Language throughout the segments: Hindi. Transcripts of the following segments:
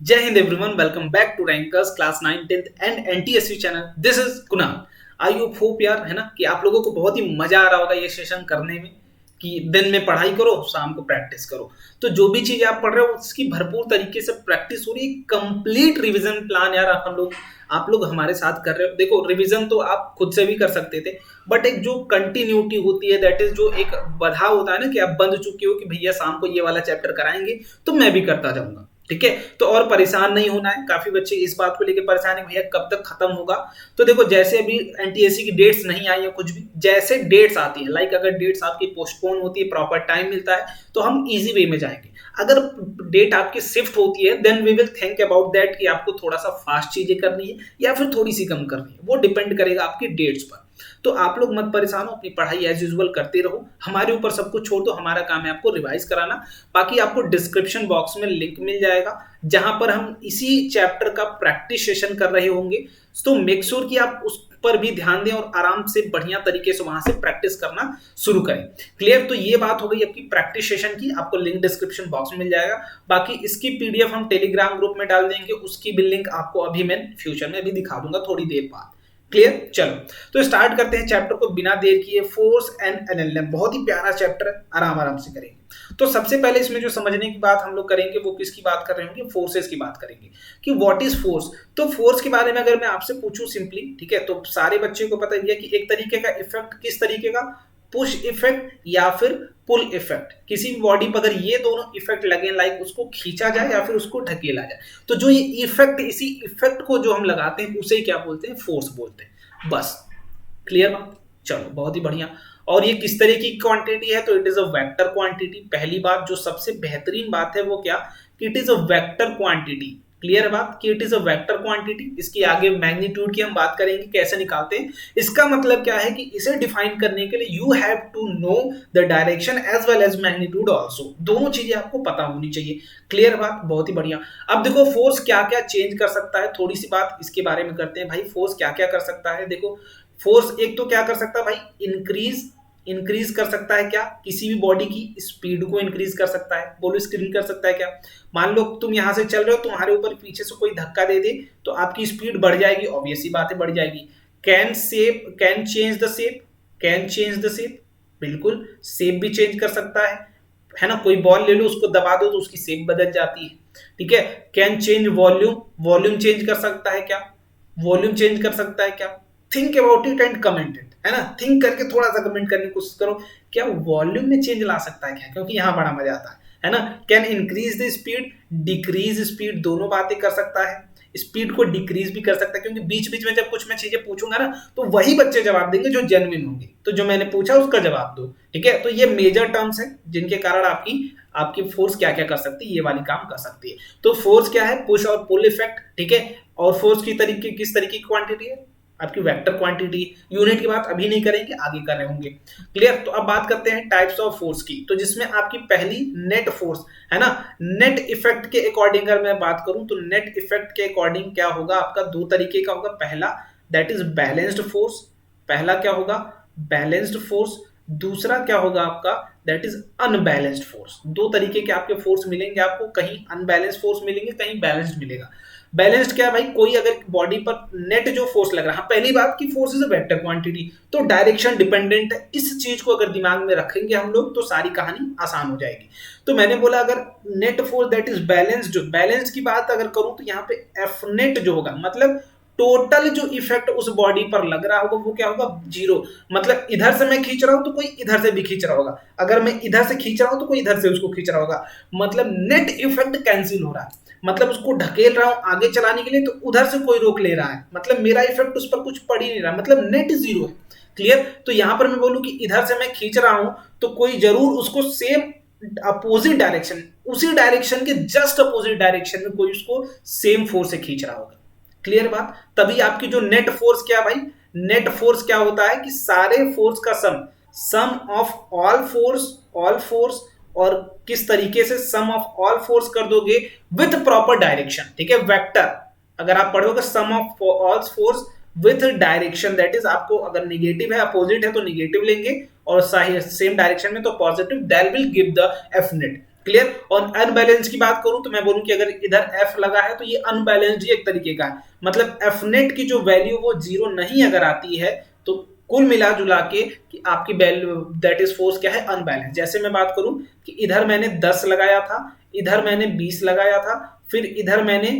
जय हिंद everyone, welcome back to rankers class 9 10th and NTSC channel. This is Kunal. I hope यार है ना कि आप लोगों को बहुत ही मजा आ रहा होगा ये सेशन करने में कि दिन में पढ़ाई करो, शाम को प्रैक्टिस करो। तो जो भी चीज आप पढ़ रहे हो उसकी भरपूर तरीके से प्रैक्टिस हो रही है। कंप्लीट रिवीजन प्लान यार आप लोग हमारे साथ कर रहे हो। देखो, रिवीजन तो आप खुद से भी कर सकते थे, बट एक जो कंटिन्यूटी होती है, दैट इज जो एक बधा होता है ना कि आप बंध चुके हो कि भैया शाम को ये वाला चैप्टर कराएंगे तो मैं भी करता जाऊंगा। ठीक है, तो और परेशान नहीं होना है। काफी बच्चे इस बात को लेकर परेशान है भैया कब तक खत्म होगा। तो देखो, जैसे अभी एनटीएससी की डेट्स नहीं आई है, कुछ भी जैसे डेट्स आती है, लाइक अगर डेट्स आपकी पोस्टपोन होती है, प्रॉपर टाइम मिलता है तो हम इजी वे में जाएंगे। अगर डेट आपकी शिफ्ट होती है then we will think about that कि आपको थोड़ा सा फास्ट चीजें करनी है या फिर थोड़ी सी कम करनी है। वो डिपेंड करेगा आपकी डेट्स पर। तो आप लोग मत परेशान हो, अपनी पढ़ाई एज यूजुअल करते रहो। हमारे ऊपर सब कुछ छोड़ दो, हमारा काम है आपको रिवाइज कराना। बाकी आपको डिस्क्रिप्शन बॉक्स में लिंक मिल जाएगा जहां पर हम इसी चैप्टर का प्रैक्टिस सेशन कर रहे होंगे। तो मेक श्योर कि आप उस पर भी ध्यान दें और आराम से बढ़िया तरीके से वहां से प्रैक्टिस करना शुरू करें। क्लियर? तो ये बात हो गई आपकी प्रैक्टिस सेशन की। आपको लिंक डिस्क्रिप्शन बॉक्स में मिल जाएगा। बाकी इसकी पीडीएफ हम टेलीग्राम ग्रुप में डाल देंगे, उसकी भी लिंक आपको अभी मैं फ्यूचर में भी दिखा दूंगा थोड़ी देर बाद। क्लियर? चलो, तो स्टार्ट करते हैं चैप्टर को बिना देर किए। फोर्स एंड एनएलएम बहुत ही प्यारा चैप्टर है, आराम आराम से करेंगे। तो सबसे पहले इसमें जो समझने की बात हम लोग करेंगे वो किसकी बात कर रहे होंगे? फोर्सेस की बात करेंगे कि व्हाट इज फोर्स। तो फोर्स के बारे में अगर मैं आपसे पूछूं सिंपली, ठीक है, तो सारे बच्चे को पता ही है कि एक तरीके का इफेक्ट, किस तरीके का? पुश इफेक्ट या फिर पुल इफेक्ट। किसी भी बॉडी पर अगर ये दोनों इफेक्ट लगे, लाइक उसको खींचा जाए या फिर उसको ढकेला जाए, तो जो ये इफेक्ट, इसी इफेक्ट को जो हम लगाते हैं उसे क्या बोलते हैं? फोर्स बोलते हैं। बस क्लियर बात? चलो, बहुत ही बढ़िया। और ये किस तरह की क्वांटिटी है? तो it is a vector quantity. पहली बात, जो सबसे बेहतरीन बात है वो क्या? कि it is a vector quantity. Clear बात कि it is a vector quantity. इसकी आगे मैग्नीट्यूड की हम बात करेंगे कैसे निकालते हैं। इसका मतलब क्या है कि इसे डिफाइन करने के लिए you have to know the direction as well as magnitude also. दोनों चीजें आपको पता होनी चाहिए। क्लियर बात? बहुत ही बढ़िया। अब देखो, फोर्स क्या क्या चेंज कर सकता है, थोड़ी सी बात इसके बारे में करते हैं। भाई फोर्स क्या क्या कर सकता है? देखो, फोर्स एक तो क्या कर सकता है भाई? इंक्रीज इंक्रीज कर सकता है क्या? किसी भी बॉडी की स्पीड को इंक्रीज कर सकता है। बोलो, स्क्रीन कर सकता है क्या? मान लो तुम यहां से चल रहे हो, तुम्हारे ऊपर पीछे से कोई धक्का दे दे तो आपकी स्पीड बढ़ जाएगी, ऑब्वियस सी बात है बढ़ जाएगी। Can change the shape, can change the shape, बिल्कुल शेप भी चेंज कर सकता है ना। कोई बॉल ले लो, उसको दबा दो तो उसकी शेप बदल जाती है। ठीक है। Can change volume, volume change कर सकता है क्या? वॉल्यूम चेंज कर सकता है क्या? Think about it and comment it, है ना। थिंक करके थोड़ा सा कमेंट करने की कोशिश करो, क्या वॉल्यूम में चेंज ला सकता है क्या? क्योंकि यहां बड़ा मजा आता है ना। Can increase the speed, decrease speed, दोनों बातें कर सकता है। स्पीड को डिक्रीज भी कर सकता है, क्योंकि बीच बीच में जब कुछ मैं चीजें पूछूंगा ना तो वही बच्चे जवाब देंगे जो जेन्युइन होंगे। तो जो मैंने पूछा उसका जवाब दो। ठीक है, तो ये मेजर टर्म्स है जिनके कारण आपकी आपकी फोर्स क्या क्या कर सकती है, ये वाली काम कर सकती है। तो फोर्स क्या है? पुश और पुल इफेक्ट। ठीक है। और फोर्स की तरीके, किस तरीके की क्वांटिटी है? आपकी वेक्टर क्वांटिटी। यूनिट की बात अभी नहीं करेंगे, आगे कर रहे होंगे। क्लियर? तो अब बात करते हैं टाइप्स ऑफ फोर्स की। तो जिसमें आपकी पहली नेट फोर्स है ना। नेट इफेक्ट के अकॉर्डिंग अगर मैं बात करूं तो नेट इफेक्ट के अकॉर्डिंग क्या होगा आपका? दो तरीके का होगा। पहला दैट इज बैलेंस्ड फोर्स। पहला क्या होगा? Balanced force. दूसरा क्या होगा आपका? That is unbalanced force. दो तरीके के आपके फोर्स मिलेंगे आपको, कहीं अनबैलेंस्ड फोर्स मिलेंगे, कहीं बैलेंस्ड मिलेगा। बैलेंस्ड क्या है भाई? कोई अगर बॉडी पर नेट जो फोर्स लग रहा है, पहली बात की force is a vector quantity, तो डायरेक्शन डिपेंडेंट है। इस चीज को अगर दिमाग में रखेंगे हम लोग तो सारी कहानी आसान हो जाएगी। तो मैंने बोला अगर net force that is balanced, balanced की बात अगर करूं तो यहाँ पे एफ नेट जो होगा, मतलब टोटल जो इफेक्ट उस बॉडी पर लग रहा होगा वो क्या होगा? जीरो। मतलब इधर से मैं खींच रहा हूं तो कोई इधर से भी खींच रहा होगा, अगर मैं इधर से खींच रहा हूं तो कोई इधर से उसको खींच रहा होगा। मतलब नेट इफेक्ट कैंसिल हो रहा है। मतलब उसको ढकेल रहा हूं आगे चलाने के लिए तो उधर से कोई रोक ले रहा है, मतलब मेरा इफेक्ट उस पर कुछ पड़ ही नहीं रहा, मतलब नेट जीरो है। क्लियर? तो यहां पर मैं बोलूं कि इधर से मैं खींच रहा हूं तो कोई जरूर उसको सेम अपोजिट डायरेक्शन, उसी डायरेक्शन के जस्ट अपोजिट डायरेक्शन में कोई उसको सेम फोर्स से खींच रहा होगा। क्लियर बात? तभी आपकी जो नेट फोर्स क्या भाई? नेट फोर्स क्या होता है कि सारे फोर्स का सम, सम ऑफ ऑल फोर्स, और किस तरीके से सम ऑफ ऑल फोर्स कर दोगे विथ प्रॉपर डायरेक्शन। ठीक है, वेक्टर। अगर आप पढ़ोगे sum of all force with direction, that is आपको अगर निगेटिव है, अपोजिट है तो निगेटिव लेंगे, और सेम डायरेक्शन में तो positive, that will give the F net. Clear. और अनबैलेंस की बात करूं तो मैं बोलूं कि अगर इधर एफ लगा है तो ये अनबैलेंस्ड ही एक तरीके का है, मतलब एफ नेट की जो वैल्यू वो जीरो नहीं अगर आती है तो कुल मिला जुला के कि आपकी वैल्यू दैट इज फोर्स क्या है, अनबैलेंस। जैसे मैं बात करूं कि इधर मैंने 10 लगाया था, इधर मैंने 20 लगाया था, फिर इधर मैंने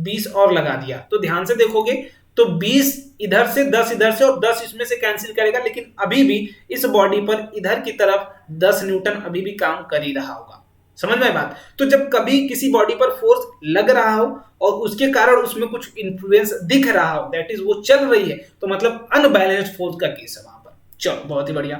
20 और लगा दिया, तो ध्यान से देखोगे तो 20 इधर से, 10 इधर से और 10 इसमें से कैंसिल करेगा, लेकिन अभी भी इस बॉडी पर इधर की तरफ 10 न्यूटन अभी भी काम कर ही रहा होगा। समझ में बात। तो जब कभी किसी बॉडी पर फोर्स लग रहा हो और उसके कारण उसमें कुछ इंफ्लुएंस दिख रहा हो, दैट इज वो चल रही है, तो मतलब अनबैलेंस्ड फोर्स का केस है वहां पर। चलो बहुत ही बढ़िया।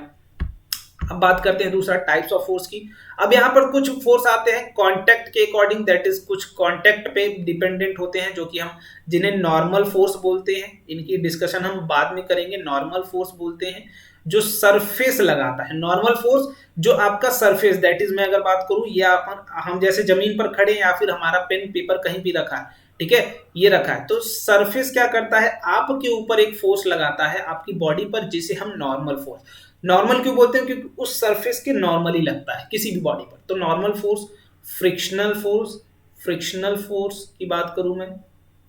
अब बात करते हैं दूसरा टाइप्स ऑफ फोर्स की। अब यहाँ पर कुछ फोर्स आते हैं कांटेक्ट के अकॉर्डिंग, दैट इज कुछ कांटेक्ट पे डिपेंडेंट होते हैं, जो कि हम जिन्हें नॉर्मल फोर्स बोलते हैं, इनकी डिस्कशन हम बाद में करेंगे। नॉर्मल फोर्स बोलते हैं जो सरफेस लगाता है, नॉर्मल फोर्स जो आपका सरफेस, दैट इज मैं अगर बात करूं या हम जैसे जमीन पर खड़े या फिर हमारा पेन पेपर कहीं भी रखा है, ठीक है, ये रखा है, तो सरफेस क्या करता है, आपके ऊपर एक फोर्स लगाता है आपकी बॉडी पर, जिसे हम नॉर्मल फोर्स, नॉर्मल क्यों बोलते हैं, क्योंकि उस सरफेस के नॉर्मली लगता है किसी भी बॉडी पर। तो normal force, frictional force, frictional force की बात करूं मैं,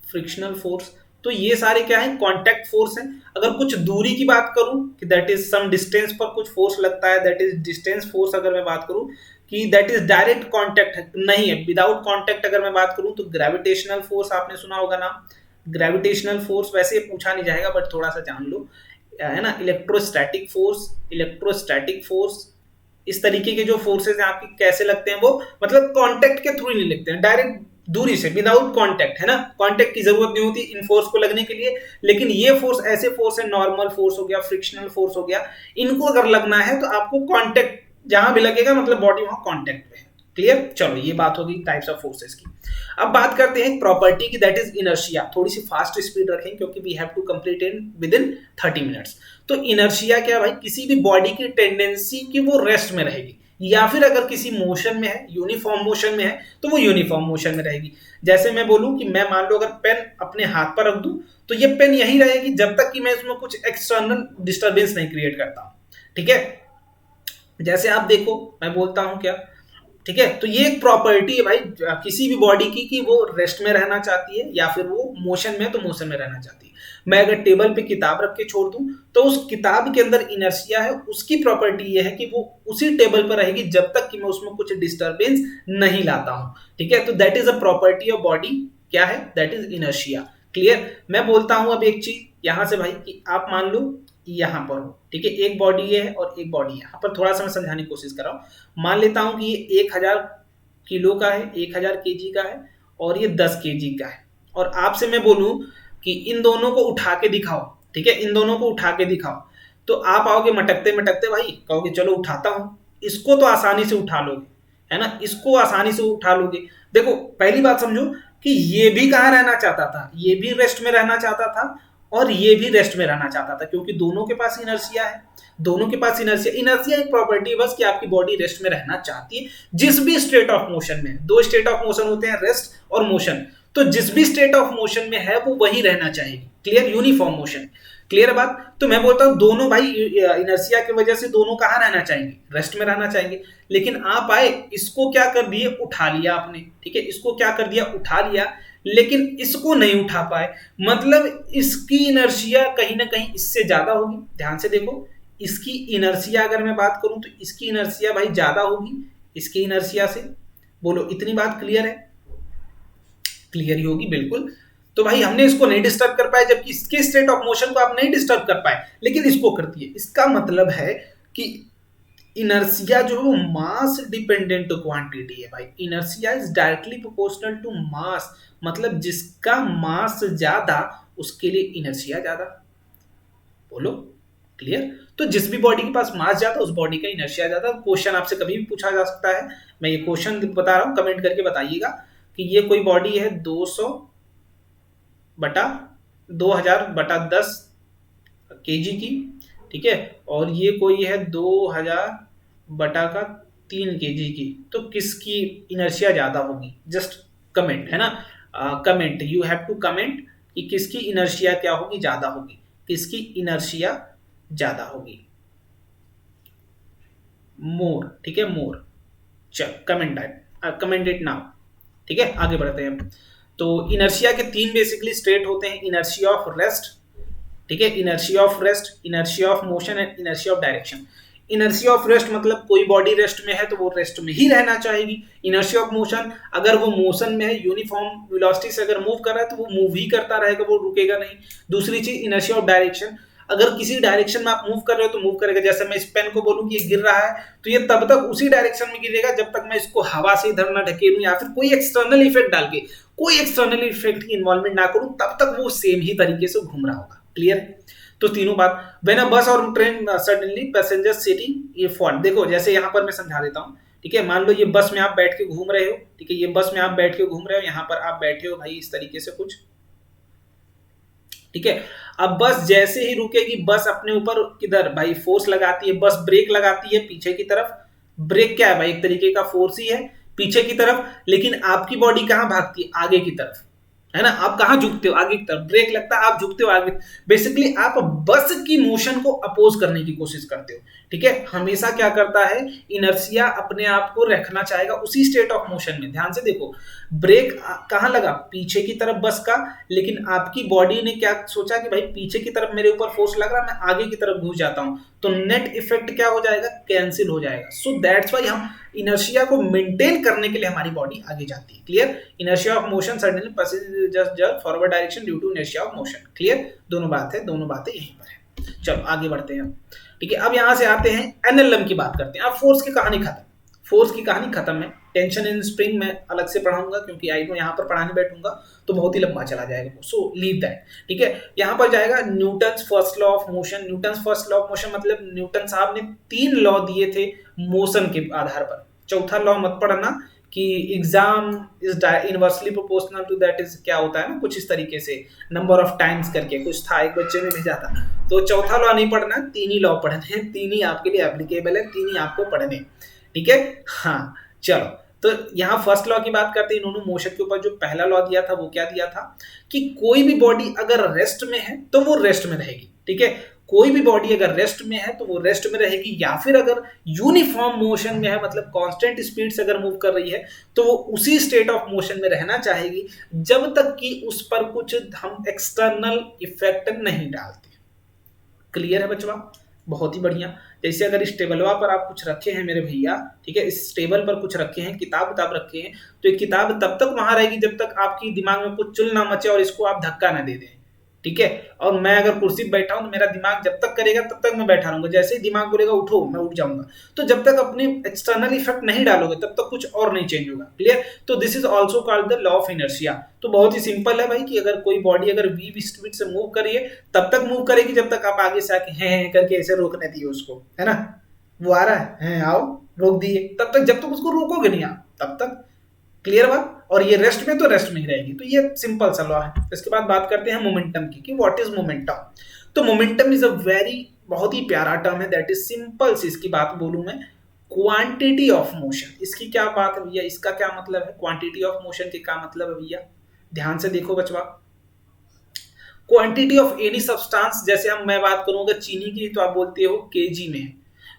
फ्रिक्शनल फोर्स, तो ये सारे क्या है, कांटेक्ट फोर्स हैं। अगर कुछ दूरी की बात करूं कि दैट इज सम डिस्टेंस पर कुछ फोर्स लगता है, दैट इज डिस्टेंस फोर्स। अगर मैं बात करूं कि दैट इज डायरेक्ट कांटेक्ट नहीं है, विदाउट कांटेक्ट अगर मैं बात करूं तो ग्रेविटेशनल फोर्स आपने सुना होगा नाम, ग्रेविटेशनल फोर्स वैसे पूछा नहीं जाएगा बट थोड़ा सा जान लो, है ना। इलेक्ट्रोस्टैटिक फोर्स, इलेक्ट्रोस्टैटिक फोर्स, इस तरीके के जो फोर्सेस हैं आपकी कैसे लगते हैं, वो मतलब कांटेक्ट के थ्रू नहीं लगते हैं, डायरेक्ट दूरी से, विदाउट कांटेक्ट, है ना। कांटेक्ट की जरूरत नहीं होती इन फोर्स को लगने के लिए, लेकिन ये फोर्स ऐसे फोर्स है, नॉर्मल फोर्स हो गया, फ्रिक्शनल फोर्स हो गया, इनको अगर लगना है तो आपको कांटेक्ट जहां भी लगेगा मतलब बॉडी वहां कांटेक्ट में है। क्लियर। चलो ये बात होगी टाइप्स ऑफ फोर्सेस की। अब बात करते हैं प्रॉपर्टी की, दैट इज इनर्शिया। थोड़ी सी फास्ट स्पीड रखें क्योंकि we have to complete in within 30 minutes. तो इनर्शिया क्या भाई, किसी भी बॉडी की टेंडेंसी कि वो रेस्ट में रहेगी, या फिर अगर किसी मोशन में है, यूनिफॉर्म मोशन में है, तो वो यूनिफॉर्म मोशन में रहेगी। जैसे मैं बोलूं कि मैं मान लो अगर पेन अपने हाथ पर रख दूं तो ये पेन यही रहेगी जब तक कि मैं इसमें कुछ एक्सटर्नल डिस्टर्बेंस नहीं क्रिएट करता, ठीक है। जैसे आप देखो मैं बोलता हूं क्या, ठीक है, तो ये एक प्रॉपर्टी है भाई किसी भी बॉडी की कि वो रेस्ट में रहना चाहती है या फिर वो मोशन में, तो मोशन में रहना चाहती है। मैं अगर टेबल पे किताब रख के छोड़ दूं तो उस किताब के अंदर इनर्शिया है, उसकी प्रॉपर्टी ये है कि वो उसी टेबल पर रहेगी जब तक कि मैं उसमें कुछ डिस्टर्बेंस नहीं लाता हूं, ठीक है। तो that is a property of body, क्या है, दैट इज इनर्शिया। क्लियर। मैं बोलता हूं अब एक चीज यहां से भाई कि आप मान लो यहां पर हो, ठीक है, एक बॉडी ये है और एक बॉडी यहां पर, थोड़ा सा मैं समझाने की कोशिश कर रहा हूं। मान लेता हूं कि ये 1000 किलो का है, 1000 केजी का है और ये 10 केजी का है, और आपसे मैं बोलूं कि इन दोनों को उठा के दिखाओ, ठीक है, इन दोनों को उठा के दिखाओ, तो आप आओगे मटकते मटकते भाई, कहोगे चलो उठाता हूं। इसको तो आसानी से उठा लोगे, है ना, इसको आसानी से उठा लोगे। देखो पहली बात समझो कि ये भी कहां रहना चाहता था, ये भी रेस्ट में रहना चाहता था और ये भी रेस्ट में रहना चाहता था, क्योंकि दोनों के पास इनर्शिया है, दोनों के पास इनर्शिया, इनर्शिया एक प्रॉपर्टी है बस कि आपकी बॉडी रेस्ट में रहना चाहती है जिस भी स्टेट ऑफ मोशन में। दो स्टेट ऑफ मोशन होते हैं, रेस्ट और मोशन, तो जिस भी स्टेट ऑफ मोशन में है वो वही रहना चाहेगी। Clear, uniform motion. क्लियर बात। तो मैं बोलता हूं दोनों भाई इनर्शिया की वजह से दोनों कहां रहना चाहेंगे, रेस्ट में रहना चाहेंगे, लेकिन आप आए इसको क्या कर दिए, उठा लिया आपने, ठीक है, इसको क्या कर दिया, उठा लिया, लेकिन इसको नहीं उठा पाए, मतलब इसकी इनर्शिया कहीं ना कहीं इससे ज्यादा होगी। ध्यान से देखो, इसकी इनर्शिया अगर मैं बात करूं तो इसकी इनर्शिया भाई ज्यादा होगी इसकी इनर्शिया से। बोलो इतनी बात क्लियर है, क्लियर ही होगी बिल्कुल। तो भाई हमने इसको नहीं डिस्टर्ब कर पाए, जबकि इसके स्टेट ऑफ मोशन को आप नहीं डिस्टर्ब कर पाए, लेकिन इसको कर दिए। इसका मतलब है कि इनर्शिया जो है मास डिपेंडेंट क्वांटिटी है भाई। Inertia is directly proportional to mass, मतलब जिसका मास ज्यादा उसके लिए इनर्शिया ज्यादा। बोलो क्लियर। तो जिस भी बॉडी के पास मास ज्यादा उस बॉडी का इनर्शिया ज्यादा। क्वेश्चन आपसे कभी भी पूछा जा सकता है, मैं ये क्वेश्चन बता रहा हूं, कमेंट करके बताइएगा कि ये कोई बॉडी है 200 बटा 2000 बटा 10 केजी की, ठीक है, और ये कोई है 2000 बटा का 3 केजी की, तो किसकी इनर्शिया ज्यादा होगी, जस्ट कमेंट, है ना, comment, you have to comment कि किसकी इनर्शिया क्या होगी, ज्यादा होगी, किसकी इनर्शिया ज्यादा होगी, मोर, ठीक है, मोर। चल कमेंट इट नाउ। ठीक है, आगे बढ़ते हैं। तो इनर्शिया के तीन बेसिकली स्टेट होते हैं, इनर्शिया ऑफ रेस्ट, ठीक है, inertia of rest, inertia of motion and inertia of direction. Inertia of rest मतलब कोई बॉडी रेस्ट में है तो वो रेस्ट में ही रहना चाहेगी। इनर्शिया ऑफ मोशन, अगर वो मोशन में है, यूनिफॉर्म वेलोसिटी से अगर मूव कर रहा है तो वो मूव ही करता रहेगा, वो रुकेगा नहीं। दूसरी चीज इनर्शिया ऑफ डायरेक्शन, अगर किसी डायरेक्शन में आप मूव कर रहे हो तो मूव करेगा। जैसे मैं इस पेन को बोलूं कि ये गिर रहा है तो ये तब तक उसी डायरेक्शन में गिरेगा जब तक मैं इसको हवा से इधर ना ढकेलूं या फिर कोई एक्सटर्नल इफेक्ट डाल के, कोई एक्सटर्नल इफेक्ट की इन्वॉल्वमेंट ना करूं, तब तक वो सेम ही तरीके से घूम रहा होगा। क्लियर है? तो तीनों बात। व्हेन अ बस और ट्रेन सडनली पैसेंजर सिटिंग ये फॉल, देखो जैसे यहाँ पर मैं समझा देता हूँ। ठीक है, मान लो ये बस में आप बैठ के घूम रहे हो, ठीक है, ये बस में आप बैठ के घूम रहे हो, यहाँ पर आप बैठे हो भाई इस तरीके से कुछ, ठीक है। अब बस जैसे ही रुकेगी, बस अपने ऊपर किधर भाई फोर्स लगाती है, बस ब्रेक लगाती है पीछे की तरफ। ब्रेक क्या है भाई, एक तरीके का फोर्स ही है पीछे की तरफ, लेकिन आपकी बॉडी कहां भागती है, आगे की तरफ, है ना। आप कहां झुकते हो, आगे की तरफ। ब्रेक लगता है, आप झुकते हो आगे। बेसिकली आप बस की मोशन को अपोज करने की कोशिश करते हो। ठीक है, हमेशा क्या करता है, इनर्शिया अपने आप को रखना चाहेगा उसी स्टेट ऑफ मोशन में। ध्यान से देखो, ब्रेक कहां लगा, पीछे की तरफ बस का, लेकिन आपकी बॉडी ने क्या सोचा कि भाई पीछे की तरफ मेरे ऊपर फोर्स लग रहा है, मैं आगे की तरफ घुस जाता हूं, तो नेट इफेक्ट क्या हो जाएगा, कैंसिल हो जाएगा। सो दैट्स व्हाई हम इनर्शिया को मेंटेन करने के लिए हमारी बॉडी आगे जाती है। Clear? Inertia of motion suddenly passenger forward direction due to inertia of motion. Clear? दोनों बातें यहीं पर है। चलो आगे बढ़ते हैं। ठीक है, अब यहां से आते हैं एनएलएम की बात करते हैं। अब फोर्स की कहानी खत्म, फोर्स की कहानी खत्म है। टेंशन इन स्प्रिंग में अलग से पढ़ाऊंगा, क्योंकि आई नो यहाँ पर पढ़ाने बैठूंगा तो बहुत ही लंबा चला जाएगा, सो लीव दैट। ठीक है, यहाँ पर जाएगा Newton's first law of motion. Newton's first law of motion मतलब न्यूटन साहब ने 3 लॉ दिए थे मोशन के आधार पर। चौथा लॉ मत पढ़ना कि exam is inversely proportional to that is, क्या होता है ना कुछ इस तरीके से, नंबर ऑफ टाइम्स करके कुछ था, एक बच्चे ने भेजा था। तो चौथा लॉ नहीं पढ़ना, 3 ही लॉ पढ़ने हैं, 3 ही आपके लिए एप्लीकेबल है, 3 ही आपको पढ़ने। ठीक है, हाँ चलो। तो यहाँ फर्स्ट लॉ की बात करते हैं। इन्होंने मोशन के ऊपर जो पहला लॉ दिया था वो क्या दिया था कि कोई भी बॉडी अगर रेस्ट में है तो वो रेस्ट में रहेगी। ठीक है, कोई भी बॉडी अगर रेस्ट में है तो वो रेस्ट में रहेगी, या फिर अगर यूनिफॉर्म मोशन में है मतलब कांस्टेंट स्पीड से अगर मूव कर रही है तो वो उसी स्टेट ऑफ मोशन में रहना चाहेगी जब तक कि उस पर कुछ हम एक्सटर्नल इफेक्ट नहीं डालते। क्लियर है बच्चों? बहुत ही बढ़िया। जैसे अगर इस टेबलवा पर आप कुछ रखे हैं मेरे भैया, ठीक है, इस टेबल पर कुछ रखे हैं, किताब रखे हैं, तो ये किताब तब तक वहां रहेगी जब तक आपकी दिमाग में कुछ चुल ना मचे और इसको आप धक्का ना दे दें। ठीक है, और मैं अगर कुर्सी पर बैठा हूं तो मेरा दिमाग जब तक करेगा तब तक मैं बैठा रहूंगा, जैसे ही दिमाग बोलेगा उठो मैं उठ जाऊंगा। तो जब तक अपने एक्सटर्नल इफेक्ट नहीं डालोगे तब तक कुछ और नहीं चेंज होगा। क्लियर? तो this is also called the law of inertia. तो बहुत ही सिंपल है भाई कि अगर कोई बॉडी अगर वी स्पीड से मूव करिए तब तक मूव करेगी जब तक आप आगे से आके हैं करके ऐसे रोकने दिए उसको, है ना। वो आ रहा है आओ, रोक दिए, तब तक जब तक उसको रोकोगे नहीं आप तब तक। क्लियर बात? और ये रेस्ट में तो रेस्ट में ही रहेगी। तो ये सिंपल सा लॉ है। इसके बाद बात करते हैं मोमेंटम की कि व्हाट इज मोमेंटम। तो मोमेंटम इज अ वेरी, बहुत ही प्यारा टर्म है, दैट इज सिंपल सी इसकी बात बोलूं मैं, क्वांटिटी ऑफ मोशन। इसकी क्या बात है भैया, इसका क्या मतलब है, क्वांटिटी ऑफ मोशन के क्या मतलब है भैया, ध्यान से देखो बचवा। क्वांटिटी ऑफ एनी सब्सटेंस, जैसे मैं बात करूंगा चीनी की तो आप बोलते हो केजी में,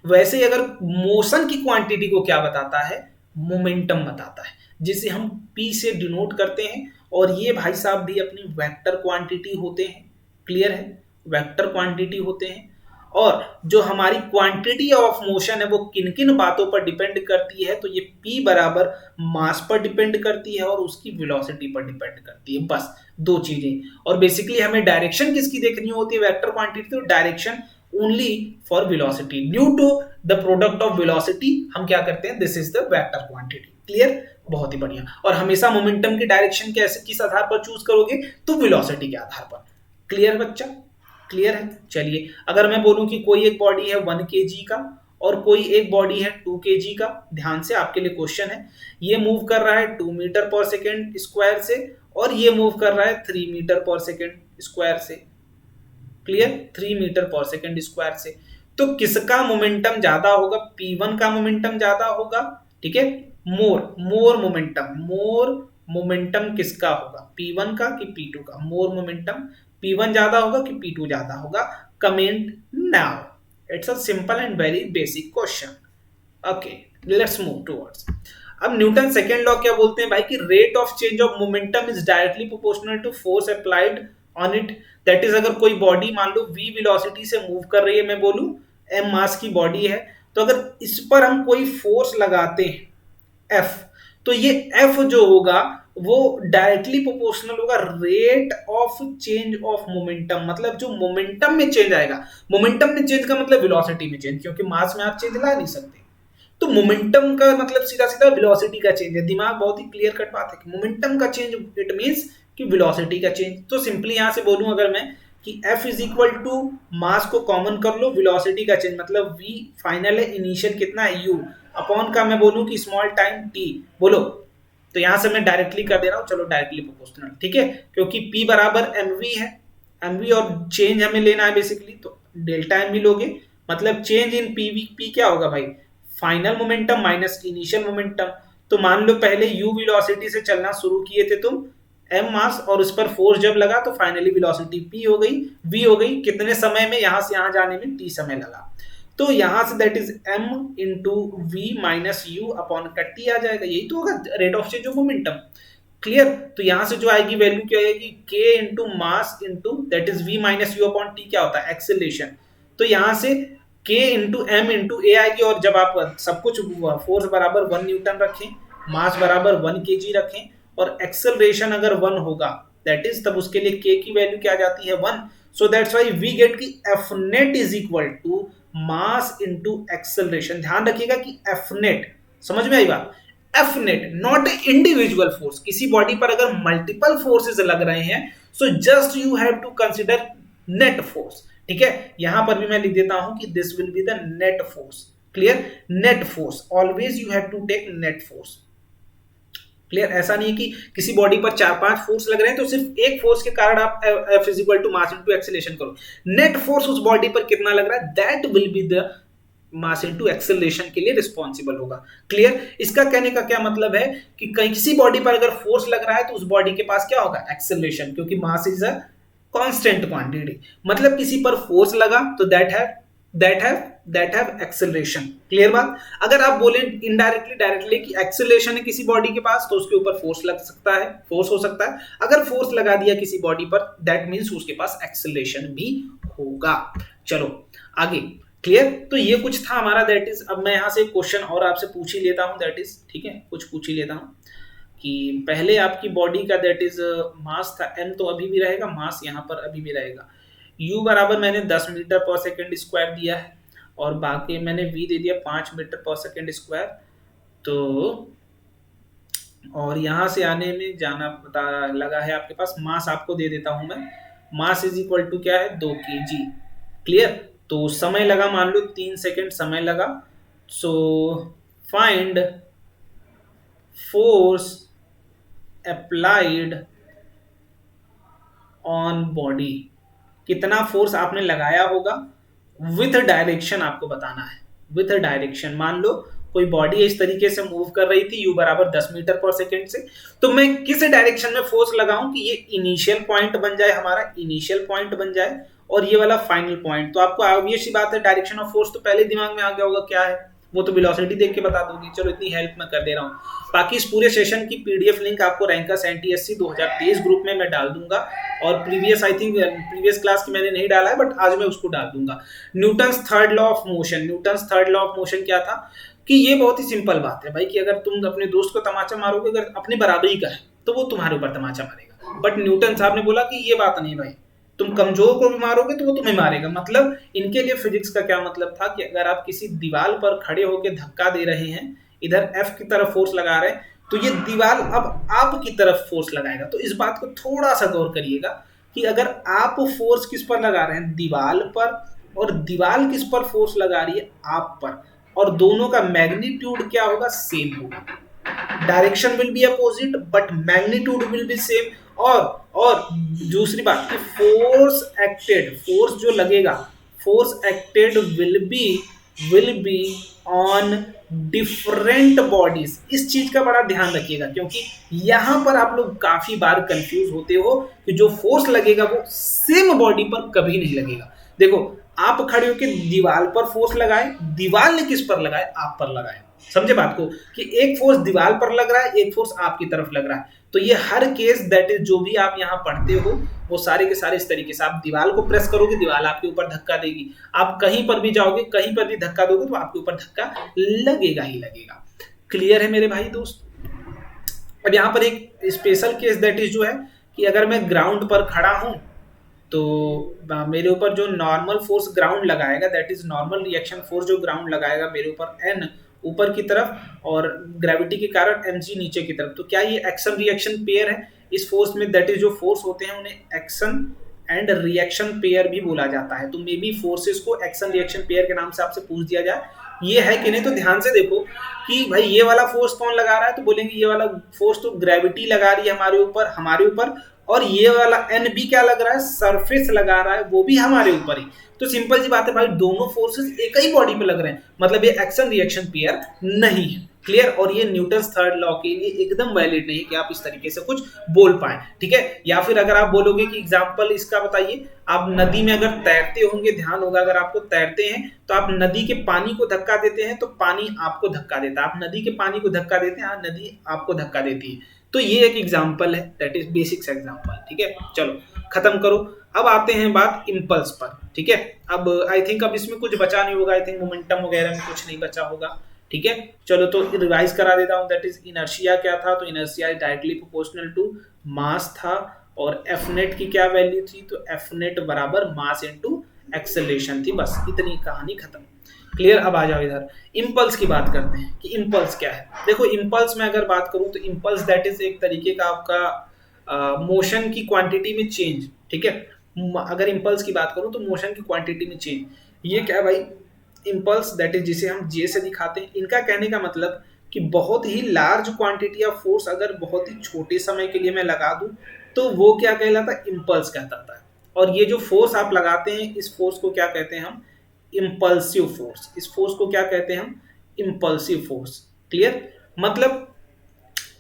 वैसे अगर मोशन की क्वांटिटी को क्या बताता है, मोमेंटम बताता है, जिसे हम P से डिनोट करते हैं। और ये भाई साहब भी अपनी वेक्टर क्वांटिटी होते हैं। क्लियर है? वेक्टर क्वांटिटी होते हैं। और जो हमारी क्वांटिटी ऑफ मोशन है वो किन किन बातों पर डिपेंड करती है, तो ये P बराबर मास पर डिपेंड करती है और उसकी वेलोसिटी पर डिपेंड करती है, बस 2 चीजें। और बेसिकली हमें डायरेक्शन किसकी देखनी होती है, वेक्टर क्वांटिटी, तो direction only for velocity, due to the product of velocity हम क्या करते हैं, this is the vector quantity. Clear? बहुत ही बढ़िया। और हमेशा मोमेंटम की डायरेक्शन कैसे, किस आधार पर चूज करोगे, तो वेलोसिटी के आधार पर। क्लियर बच्चा? क्लियर है? चलिए, अगर मैं बोलूं कि कोई एक बॉडी है 1 kg का और कोई एक बॉडी है 2 kg का, ध्यान से आपके लिए क्वेश्चन है, ये मूव कर रहा है 2 मीटर पर सेकेंड स्क्वायर से और ये मूव कर रहा है 3 मीटर पर सेकेंड स्क्वायर से। क्लियर? 3 मीटर पर सेकेंड स्क्वायर से। तो किसका मोमेंटम ज्यादा होगा, P1 का मोमेंटम ज्यादा होगा। ठीक है, मोर मोमेंटम किसका होगा, P1 का कि P2 का। मोर मोमेंटम P1 ज्यादा होगा कि P2 ज्यादा होगा, comment now. It's a simple and very basic question. Okay, let's move towards. अब न्यूटन सेकेंड लॉ क्या बोलते हैं भाई कि rate of change of momentum is directly proportional to force applied on it. That is अगर कोई बॉडी मान लो v वेलोसिटी से मूव कर रही है, मैं बोलूं m मास की बॉडी है, तो अगर इस पर हम कोई फोर्स लगाते हैं f, तो ये f जो होगा वो डायरेक्टली प्रोपोर्शनल होगा rate of change of momentum. मतलब जो मोमेंटम में चेंज आएगा, मोमेंटम में चेंज का मतलब वेलोसिटी में चेंज, क्योंकि मास में आप चेंज ला नहीं सकते, तो मोमेंटम का मतलब सीधा सीधा वेलोसिटी का चेंज है। दिमाग बहुत ही क्लियर कट बात है कि मोमेंटम का चेंज इट मींस कि वेलोसिटी का चेंज। तो सिंपली यहां से बोलूं अगर मैं कि F is equal to mass को कॉमन कर लो, वेलोसिटी का चेंज मतलब v फाइनल है, इनिशियल कितना है u, अपॉन का मैं बोलूं कि स्मॉल टाइम t, बोलो। तो यहां से मैं डायरेक्टली कर दे रहा हूं, चलो डायरेक्टली प्रोपोर्शनल, ठीक है, क्योंकि p बराबर mv है, mv और चेंज हमें लेना है बेसिकली, तो डेल्टा mv लोगे, मतलब चेंज इन pv, p क्या होगा भाई, final momentum minus initial momentum. तो मान लो पहले u वेलोसिटी से चलना शुरू किए थे तुम, m मास, और उस पर फोर्स जब लगा तो फाइनली वेलोसिटी p हो गई, v हो गई, कितने समय में, यहां से यहां जाने में t समय लगा। तो यहां से that is m into v minus u upon का t आ जाएगा, यही तो होगा rate of change of momentum. Clear. तो यहां से जो आएगी वैल्यू क्या आएगी, k into mass into that is v minus u upon t, क्या होता है एक्सेलरेशन। तो यहां से k into m into a आएगी, और जब आप सब कुछ फोर्स बराबर 1 न्यूटन रखें, मास बराबर 1 kg रखें, और एक्सेलरेशन अगर 1 होगा दैट इज, तब उसके लिए k की वैल्यू क्या आ जाती है 1। So that's why we get की F net is equal to mass into acceleration. ध्यान रखिएगा कि एफ नेट, समझ में आई बात, F net not individual force. किसी बॉडी पर अगर मल्टीपल फोर्सेस लग रहे हैं, so just you have to consider net force, ठीक है। यहां पर भी मैं लिख देता हूं कि this will be the net force. Clear, net force, always you have to take net force. Clear, ऐसा नहीं कि किसी बॉडी पर 4-5 फोर्स लग रहे हैं तो सिर्फ एक फोर्स के कारण आप F is equal to mass into acceleration करो। नेट फोर्स उस बॉडी पर कितना लग रहा है, that will be the mass into acceleration के लिए रिस्पॉन्सिबल होगा। क्लियर, इसका कहने का क्या मतलब है कि कहीं किसी बॉडी पर अगर फोर्स लग रहा है तो उस बॉडी के पास क्या होगा, एक्सेलरेशन, क्योंकि mass is a constant quantity. मतलब किसी पर फोर्स लगा तो दैट हैव एक्सेलरेशन। क्लियर बात। अगर आप बोले इनडायरेक्टली डायरेक्टली कि एक्सेलरेशन है किसी बॉडी के पास, तो उसके ऊपर फोर्स लग सकता है, फोर्स हो सकता है। अगर फोर्स लगा दिया किसी बॉडी पर, दैट मींस उसके पास एक्सेलरेशन भी होगा। चलो आगे। क्लियर, तो ये कुछ था हमारा, दैट इज। अब मैं यहां से क्वेश्चन और आपसे पूछ ही लेता हूं, दैट इज, ठीक है, कुछ पूछ ही लेता हूं कि पहले आपकी बॉडी का दैट इज मास था m, तो अभी भी रहेगा, मास यहाँ पर अभी भी रहेगा। u बराबर मैंने 10 मीटर पर सेकेंड स्क्वायर दिया है, और बाकी मैंने v दे दिया 5 मीटर पर सेकेंड स्क्वायर। तो और यहाँ से आने में जाना पता लगा है आपके पास, मास आपको दे देता हूं मैं, मास इज इक्वल टू क्या है 2 kg। क्लियर, तो समय लगा मान लो 3 सेकेंड समय लगा। So find force applied on body, कितना फोर्स आपने लगाया होगा, विथ डायरेक्शन आपको बताना है, विथ डायरेक्शन। मान लो कोई बॉडी इस तरीके से मूव कर रही थी, u बराबर 10 मीटर पर सेकेंड से, तो मैं किस डायरेक्शन में फोर्स लगाऊं कि ये इनिशियल पॉइंट बन जाए, हमारा इनिशियल पॉइंट बन जाए, और ये वाला फाइनल पॉइंट। तो आपको ऑब्वियस सी बात है, डायरेक्शन ऑफ फोर्स तो पहले दिमाग में आ गया होगा क्या है, वो तो वेलोसिटी देख के बता दोगे। चलो इतनी हेल्प मैं कर दे रहा हूँ। बाकी इस पूरे सेशन की पीडीएफ लिंक आपको रैंकर्स एनटीएससी 2023 ग्रुप में मैं डाल दूंगा, और previous I think previous class की मैंने नहीं डाला है, बट आज मैं उसको डाल दूंगा। Newton's third law of motion, Newton's third law of motion क्या था कि ये बहुत ही सिंपल बात है भाई, कि अगर तुम अपने दोस्त को तमाचा मारोगे, अगर अपनी बराबरी का है तो वो तुम्हारे ऊपर तमाचा मारेगा। बट न्यूटन साहब ने बोला कि ये बात नहीं भाई, तुम कमजोर को भी मारोगे तो वो तुम्हें मारेगा। मतलब इनके लिए फिजिक्स का क्या मतलब था कि अगर आप किसी दीवार पर खड़े होकर धक्का दे रहे हैं, इधर एफ की तरफ फोर्स लगा रहे हैं, तो ये दीवार अब आपकी तरफ फोर्स लगाएगा। तो इस बात को थोड़ा सा गौर करिएगा कि अगर आप फोर्स किस पर लगा रहे हैं, दीवार पर, और दीवार किस पर फोर्स लगा रही है, आप पर, और दोनों का मैग्नीट्यूड क्या होगा, सेम होगा। Direction will be opposite but magnitude will be same. और दूसरी बात कि फोर्स एक्टेड, फोर्स जो लगेगा, force acted will be on different bodies. इस चीज का बड़ा ध्यान रखिएगा, क्योंकि यहां पर आप लोग काफी बार कंफ्यूज होते हो कि जो फोर्स लगेगा वो सेम बॉडी पर कभी नहीं लगेगा। देखो, आप खड़े होकर दीवार पर फोर्स लगाए, दीवार ने किस पर लगाए, आप पर लगाए, समझे बात को, कि एक फोर्स दीवार पर लग रहा है, एक फोर्स आपकी तरफ लग रहा है। तो ये हर केस दैट इज जो भी आप यहाँ पढ़ते हो वो सारे के सारे इस तरीके से, आप दीवार को प्रेस करोगे दीवार आपके ऊपर धक्का देगी, आप कहीं पर भी जाओगे कहीं पर भी धक्का दोगे तो आपके ऊपर धक्का लगेगा ही लगेगा। क्लियर है मेरे भाई दोस्त। अब यहाँ पर एक स्पेशल केस दैट इज जो है कि अगर मैं ग्राउंड पर खड़ा हूं तो मेरे ऊपर जो नॉर्मल फोर्स ग्राउंड लगाएगा that is normal reaction force जो ग्राउंड लगाएगा मेरे ऊपर एन ऊपर की तरफ और ग्रेविटी के कारण mg नीचे की तरफ। तो क्या ये एक्शन रिएक्शन पेयर है? इस फोर्स में दैट इज जो फोर्स होते हैं उन्हें एक्शन एंड रिएक्शन पेयर भी बोला जाता है। तो मे बी फोर्सेस को एक्शन रिएक्शन पेयर के नाम से आपसे पूछ दिया जाए ये है कि नहीं, तो ध्यान से देखो कि भाई ये वाला फोर्स कौन लगा रहा है, तो बोलेंगे ये वाला फोर्स तो ग्रेविटी लगा रही है हमारे ऊपर, और ये वाला एन बी क्या लग रहा है, सरफेस लगा रहा है, वो भी हमारे ऊपर ही। तो सिंपल सी बात है भाई, दोनों फोर्सेस एक ही बॉडी पे लग रहे हैं, मतलब ये एक्शन रिएक्शन पेयर नहीं है। क्लियर। और ये न्यूटन्स थर्ड लॉ के लिए एकदम वैलिड नहीं है कि आप इस तरीके से कुछ बोल पाए, ठीक है। या फिर अगर आप बोलोगे कि एग्जांपल इसका बताइए, आप नदी में अगर तैरते होंगे, ध्यान होगा अगर आपको तैरते हैं तो आप नदी के पानी को धक्का देते हैं तो पानी आपको धक्का देता है, आप नदी के पानी को धक्का देते हैं नदी आपको धक्का देती है। तो ये एक एग्जांपल है, दैट इज बेसिक्स एग्जांपल, ठीक है। चलो खत्म करो। अब आते हैं बात इम्पल्स पर, ठीक है। अब आई थिंक अब इसमें कुछ बचा नहीं होगा, आई थिंक मोमेंटम वगैरह में कुछ नहीं बचा होगा, ठीक है। चलो तो रिवाइज करा देता हूं, दैट इज इनर्शिया क्या था, तो inertia directly proportional to mass था, और एफ नेट की क्या वैल्यू थी, तो एफ नेट बराबर मास इनटू एक्सेलरेशन थी। बस इतनी कहानी खत्म। क्लियर। अब आ जाओ इधर, इम्पल्स की बात करते हैं कि इम्पल्स क्या है। देखो इम्पल्स में अगर बात करूं तो इम्पल्स दैट इज एक तरीके का आपका मोशन की क्वांटिटी में चेंज, ठीक है। अगर इम्पल्स की बात करूं तो मोशन की क्वांटिटी में चेंज, ये क्या है भाई, इम्पल्स दैट इज जिसे हम जे से दिखाते हैं। इनका कहने का मतलब कि बहुत ही लार्ज क्वांटिटी ऑफ फोर्स अगर बहुत ही छोटे समय के लिए मैं लगा दूं तो वो क्या कहलाता है, इम्पल्स कहलाता है। और ये जो फोर्स आप लगाते हैं इस फोर्स को क्या कहते हैं हम, इम्पल्सिव फोर्स। इस फोर्स को क्या कहते हैं हम, इम्पल्सिव फोर्स। क्लियर। मतलब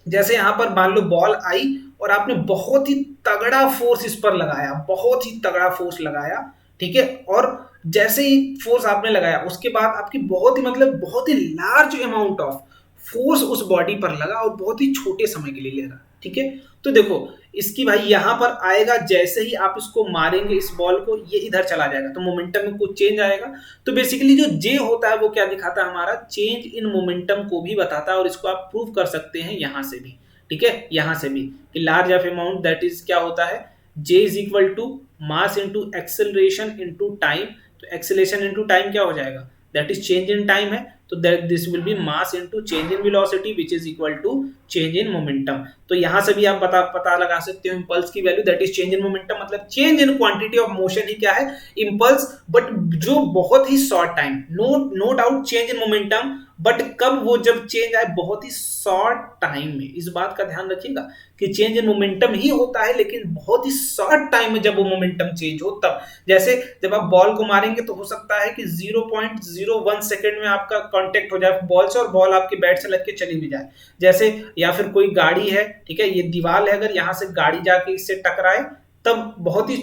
जैसे यहां पर मान लो बॉल आई और आपने बहुत ही तगड़ा फोर्स इस पर लगाया, बहुत ही तगड़ा फोर्स लगाया, ठीक है। और जैसे ही फोर्स आपने लगाया उसके बाद आपकी बहुत ही मतलब बहुत ही लार्ज अमाउंट ऑफ फोर्स उस बॉडी पर लगा और बहुत ही छोटे समय के लिए लगा, ठीक है। तो देखो इसकी भाई यहां पर आएगा, जैसे ही आप इसको मारेंगे इस बॉल को, ये इधर चला जाएगा तो मोमेंटम में कुछ चेंज आएगा। तो बेसिकली जो जे होता है वो क्या दिखाता है, हमारा चेंज इन मोमेंटम को भी बताता है, और इसको आप प्रूव कर सकते हैं यहां से भी, ठीक है। यहां से भी कि large of amount that is क्या होता है, J is equal to mass into acceleration into time. तो एक्सेलरेशन इंटू टाइम क्या हो जाएगा, that is change in time है, तो that this will be mass into change in velocity which is equal to change in momentum. तो यहां से भी आप पता लगा सकते हो इम्पल्स की value that is change in momentum, मतलब change in quantity of motion ही क्या है, इम्पल्स। बट जो बहुत ही short time, no doubt change in momentum, but कब, वो जब चेंज आए बहुत ही शॉर्ट टाइम में। इस बात का ध्यान रखिएगा कि चेंज इन मोमेंटम ही होता है लेकिन बहुत ही शॉर्ट टाइम में जब वो मोमेंटम चेंज हो तब। जैसे जब आप बॉल को मारेंगे तो हो सकता है कि 0.01 सेकंड में आपका कांटेक्ट हो जाए बॉल से और बॉल आपके बैट से लग के चली भी जाए। जैसे या फिर कोई गाड़ी है, ठीक है, ये दीवार है, अगर यहाँ से गाड़ी जाके इससे टकराए तब बहुत ही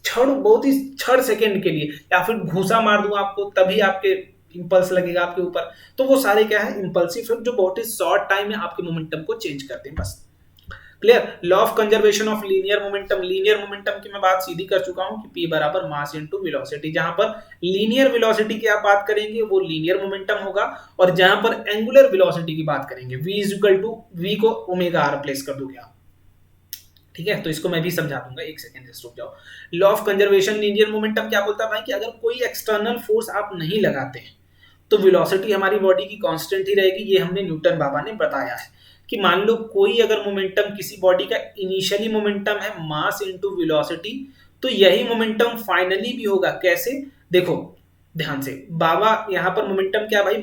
क्षण सेकंड के लिए, या फिर घूसा मार दूं आपको तभी आपके इंपल्स लगेगा आपके ऊपर। तो वो सारे क्या है, इंपल्सिव जो बहुत ही शॉर्ट टाइम में आपके मोमेंटम को चेंज करते हैं, बस। Clear. Law of conservation of linear momentum, linear momentum की मैं बात सीधी कर चुका हूं कि P बराबर मास इनटू वेलोसिटी। जहां पर लीनियर वेलोसिटी की आप बात करेंगे वो लीनियर मोमेंटम होगा, और जहां पर एंगुलर वेलोसिटी की बात करेंगे V is equal to V को ओमेगा r प्लेस कर दोगे आप, ठीक है। तो इसको मैं भी समझा दूंगा, एक सेकंड जस्ट रुक जाओ। Law of conservation linear momentum क्या बोलता है भाई कि अगर कोई एक्सटर्नल फोर्स आप नहीं लगाते हैं तो वेलोसिटी हमारी बॉडी की कांस्टेंट ही रहेगी। ये हमने न्यूटन बाबा ने बताया है कि मान लो कोई अगर मोमेंटम किसी बॉडी का इनिशियली मोमेंटम है मास इनटू वेलोसिटी, तो यही मोमेंटम फाइनली भी होगा। कैसे, देखो ध्यान से, बाबा यहाँ पर मोमेंटम क्या भाई,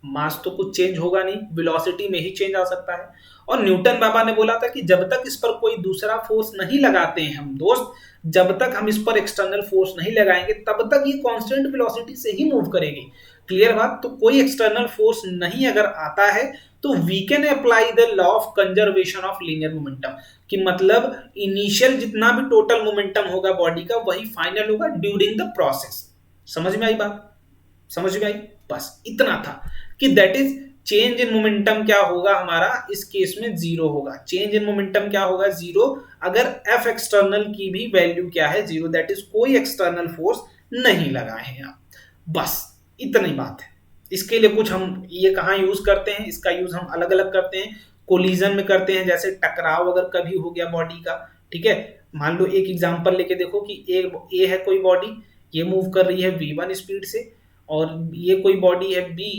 मास तो कुछ चेंज होगा नहीं, वेलोसिटी में ही चेंज आ सकता है। और न्यूटन बाबा ने बोला था कि जब तक इस पर कोई दूसरा फोर्स नहीं लगाते हैं हम दोस्त, जब तक हम इस पर एक्सटर्नल फोर्स नहीं लगाएंगे तब तक ये कांस्टेंट वेलोसिटी से ही मूव करेगी। क्लियर बात। तो कोई एक्सटर्नल फोर्स नहीं अगर आता है तो we can apply the law of conservation of linear momentum, कि मतलब इनिशियल जितना भी टोटल मोमेंटम होगा बॉडी का वही फाइनल होगा ड्यूरिंग द प्रोसेस। समझ में आई बात, समझ में आई, बस इतना था कि that is change in momentum क्या होगा हमारा इस केस में 0 होगा। चेंज इन मोमेंटम क्या होगा 0 अगर एफ एक्सटर्नल की भी वैल्यू क्या है 0, दैट इज कोई एक्सटर्नल फोर्स नहीं लगाए हैं आप। बस इतनी बात है। इसके लिए कुछ हम ये कहाँ यूज करते हैं, इसका यूज हम अलग अलग करते हैं, कोलिजन में करते हैं, जैसे टकराव अगर कभी हो गया बॉडी का, ठीक है। मान लो एक एग्जांपल लेके देखो कि ए है कोई बॉडी, ये मूव कर रही है v1 स्पीड से, और ये कोई बॉडी है b,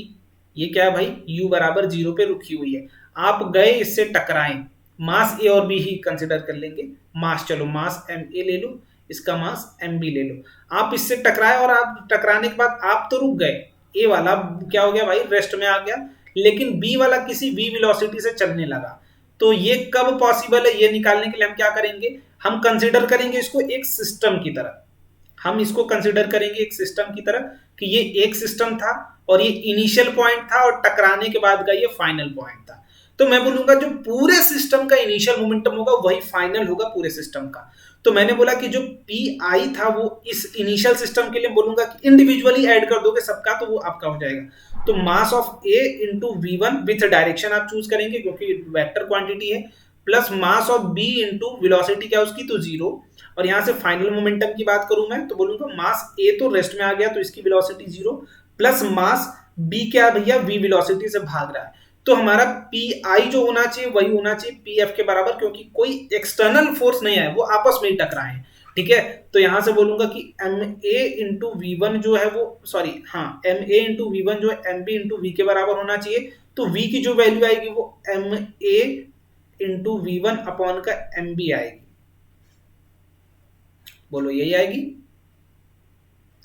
ये क्या है भाई u बराबर 0 पे रुकी हुई है। आप गए इससे टकराएं, मास a और b ही कंसिडर कर लेंगे। मास, चलो मास ma ले लो, इसका मास mb ले लो। आप इससे टकराए और आप टकराने के बाद आप तो रुक गए, ए वाला क्या हो गया भाई रेस्ट में आ गया, लेकिन बी वाला किसी v वेलोसिटी से चलने लगा। तो ये कब पॉसिबल है, ये निकालने के लिए हम क्या करेंगे, हम कंसिडर करेंगे इसको एक सिस्टम की तरह। हम इसको कंसिडर करेंगे एक सिस्टम की तरह कि ये एक सिस्टम था और ये इनिशियल पॉइंट था और टकराने के बाद का ये फाइनल पॉइंट था। तो मैं बोलूंगा जो पूरे सिस्टम का इनिशियल मोमेंटम होगा वही फाइनल होगा पूरे सिस्टम का। तो मैंने बोला कि जो पी आई था वो इस इनिशियल सिस्टम के लिए बोलूंगा कि इंडिविजुअली ऐड कर दोगे सबका तो वो आपका हो जाएगा। तो mass of A into v one with direction आप चूज करेंगे क्योंकि वेक्टर क्वांटिटी है, plus mass of B into velocity क्या उसकी तो 0, और यहां से फाइनल मोमेंटम की बात करूं मैं तो बोलूंगा मास ए तो रेस्ट में आ गया तो इसकी वेलोसिटी 0, प्लस मास बी क्या भैया वी वेलोसिटी से भाग रहा है। तो हमारा पी आई जो होना चाहिए वही होना चाहिए पी एफ के बराबर, क्योंकि कोई एक्सटर्नल फोर्स नहीं है, वो आपस में ही टकराए हैं, ठीक है। तो यहां से बोलूंगा कि m A into v one जो है वो सॉरी हाँ m A into v one जो है एम बी इंटू वी के बराबर होना चाहिए। तो वी की जो वैल्यू आएगी वो m A into v one upon का एम बी आएगी। बोलो यही आएगी,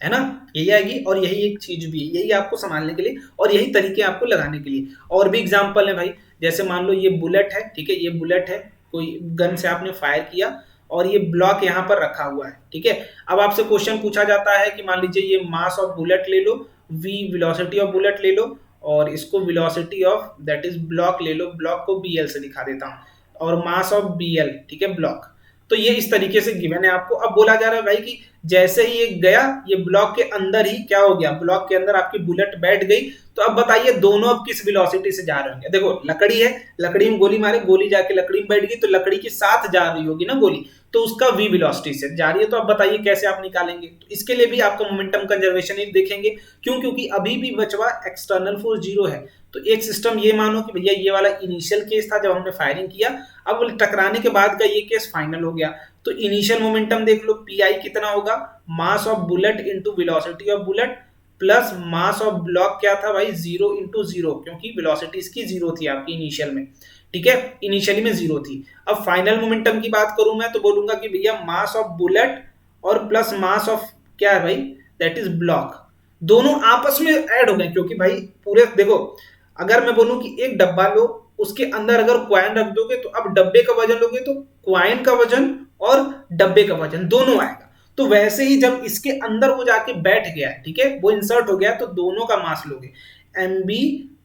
है ना, यही आएगी। और यही एक चीज भी है, यही आपको संभालने के लिए और यही तरीके आपको लगाने के लिए। और भी एग्जांपल है भाई, जैसे मान लो ये बुलेट है, ठीक है, ये बुलेट है, कोई गन से आपने फायर किया और ये ब्लॉक यहाँ पर रखा हुआ है, ठीक है। अब आपसे क्वेश्चन पूछा जाता है कि मान लीजिए ये मास ऑफ बुलेट ले लो, v वेलोसिटी ऑफ बुलेट ले लो, और इसको velocity of that is block ले लो, ब्लॉक को bl से दिखा देता हूँ, और मास ऑफ bl, ठीक है, ब्लॉक। तो ये इस तरीके से गिवन है आपको। अब बोला जा रहा है भाई कि जैसे ही ये गया, ये ब्लॉक के अंदर ही क्या हो गया, ब्लॉक के अंदर आपकी बुलेट बैठ गई। तो अब बताइए दोनों अब किस वेलोसिटी से जा रहे होंगे। देखो लकड़ी है, लकड़ी में गोली मारे, गोली जाके लकड़ी में बैठ गई तो लकड़ी के साथ जा रही होगी ना गोली, तो उसका v वेलोसिटी से जा रही है। तो अब बताइए कैसे आप निकालेंगे। तो इसके लिए भी आपका मोमेंटम कंजर्वेशन ही देखेंगे। क्यों, क्योंकि अभी भी बचवा एक्सटर्नल फोर्स 0 है। तो एक सिस्टम ये मानो कि भैया ये वाला इनिशियल केस था जब हमने फायरिंग किया, अब टकराने के बाद का ये केस फाइनल हो गया। तो इनिशियल मोमेंटम देख लो, पी आई कितना होगा, mass of bullet into velocity of bullet, plus mass of block क्या था भाई 0 इंटू 0, क्योंकि वेलोसिटी इसकी 0 थी आपकी इनिशियल में, ठीक है, इनिशियली में 0 थी। अब फाइनल मोमेंटम की बात करूं मैं तो बोलूंगा कि भैया मास ऑफ बुलेट और प्लस मास ऑफ क्या है भाई दैट इज ब्लॉक, दोनों आपस में ऐड हो गए। क्योंकि भाई पूरे देखो, अगर मैं बोलूं कि एक डब्बा लो, उसके अंदर अगर क्वाइन रख दोगे तो अब डब्बे का वजन लोगे तो क्वाइन का वजन और डब्बे का वजन दोनों आएगा। तो वैसे ही जब इसके अंदर वो जाके बैठ गया है, ठीक है, वो इंसर्ट हो गया, तो दोनों का मास लोगे, m B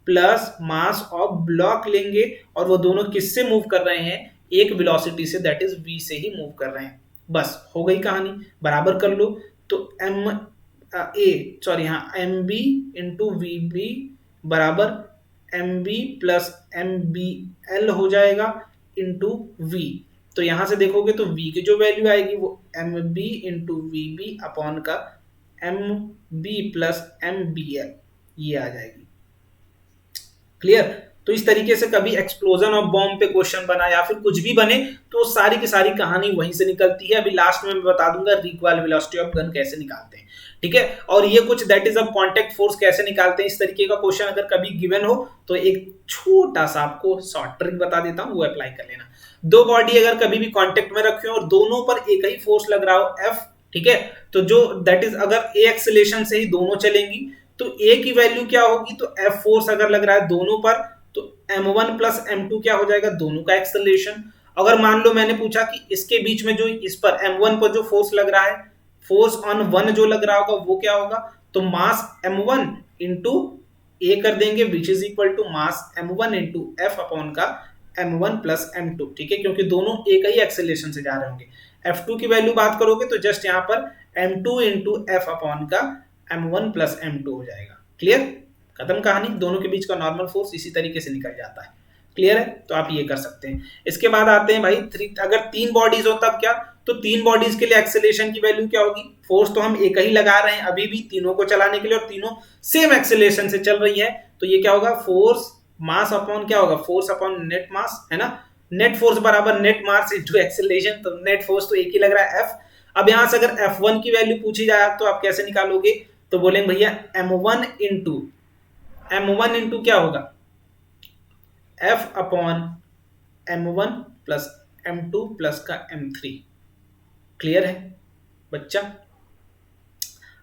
plus mass of block लेंगे, और वो दोनों किससे मूव कर रहे हैं, एक वेलोसिटी से, दैट इज v से ही मूव कर रहे हैं। बस हो गई कहानी, बराबर कर लो। तो M B into V B बराबर M B plus M B L हो जाएगा इंटू वी। तो यहां से देखोगे तो v की जो वैल्यू आएगी वो M B into V B upon का M B plus M B L, ये आ जाएगी। क्लियर। तो इस तरीके से कभी एक्सप्लोजन ऑफ बॉम्ब पे क्वेश्चन बना या फिर कुछ भी बने तो सारी की सारी कहानी वहीं से निकलती है। अभी लास्ट में मैं बता दूंगा रिकॉइल वेलोसिटी ऑफ गन कैसे निकालते हैं, ठीक है, और ये कुछ that is a contact force कैसे निकालते हैं, इस तरीके का क्वेश्चन अगर कभी गिवन हो तो एक छोटा सा आपको शॉर्ट ट्रिक बता देता हूं, वो अप्लाई कर लेना। दो बॉडी अगर कभी भी कांटेक्ट में रखे हो और दोनों पर एक ही फोर्स लग रहा हो F, ठीक है, तो जो दैट इज अगर A एक्सेलेरेशन से ही दोनों चलेंगी तो A की वैल्यू क्या होगी, तो F फोर्स अगर लग रहा है दोनों पर तो m1 प्लस m2 क्या हो जाएगा, दोनों का एक्सेलरेशन। अगर मान लो मैंने पूछा कि इसके बीच में जो इस पर m1 पर जो फोर्स लग रहा है, फोर्स ऑन 1 जो लग रहा होगा वो क्या होगा, तो मास m1 इंटू a कर देंगे which is equal to mass m1 into f upon का m1 प्लस m2, ठीक है, क्योंकि दोनों एक ही एक्सेलरेशन से जा रहे होंगे। f2 की वैल्यू बात करोगे तो जस्ट यहाँ पर m2 इंटू f अपॉन का m1 प्लस m2 हो जाएगा। क्लियर। खत्म कहानी, दोनों के बीच का नॉर्मल फोर्स इसी तरीके से निकल जाता है। क्लियर है? तो आप ये कर सकते हैं। इसके बाद आते हैं भाई अगर 3 बॉडीज हो तब क्या, तो 3 बॉडीज के लिए एक्सेलरेशन की वैल्यू क्या होगी? फोर्स तो हम एक ही लगा रहे हैं अभी भी तीनों को चलाने के लिए, और तीनों सेम एक्सेलरेशन से चल रही है, तो ये क्या होगा? फोर्स मास अपॉन क्या होगा? फोर्स अपॉन नेट मास, है ना। नेट फोर्स बराबर नेट मास इनटू एक्सेलरेशन, तो नेट फोर्स तो एक ही लग रहा है F। अब यहां से अगर F1 की वैल्यू पूछी जाए तो आप कैसे निकालोगे? तो बोलेंगे भैया M1 इंटू क्या होगा? F upon M1 plus M2 plus का M3। क्लियर है बच्चा?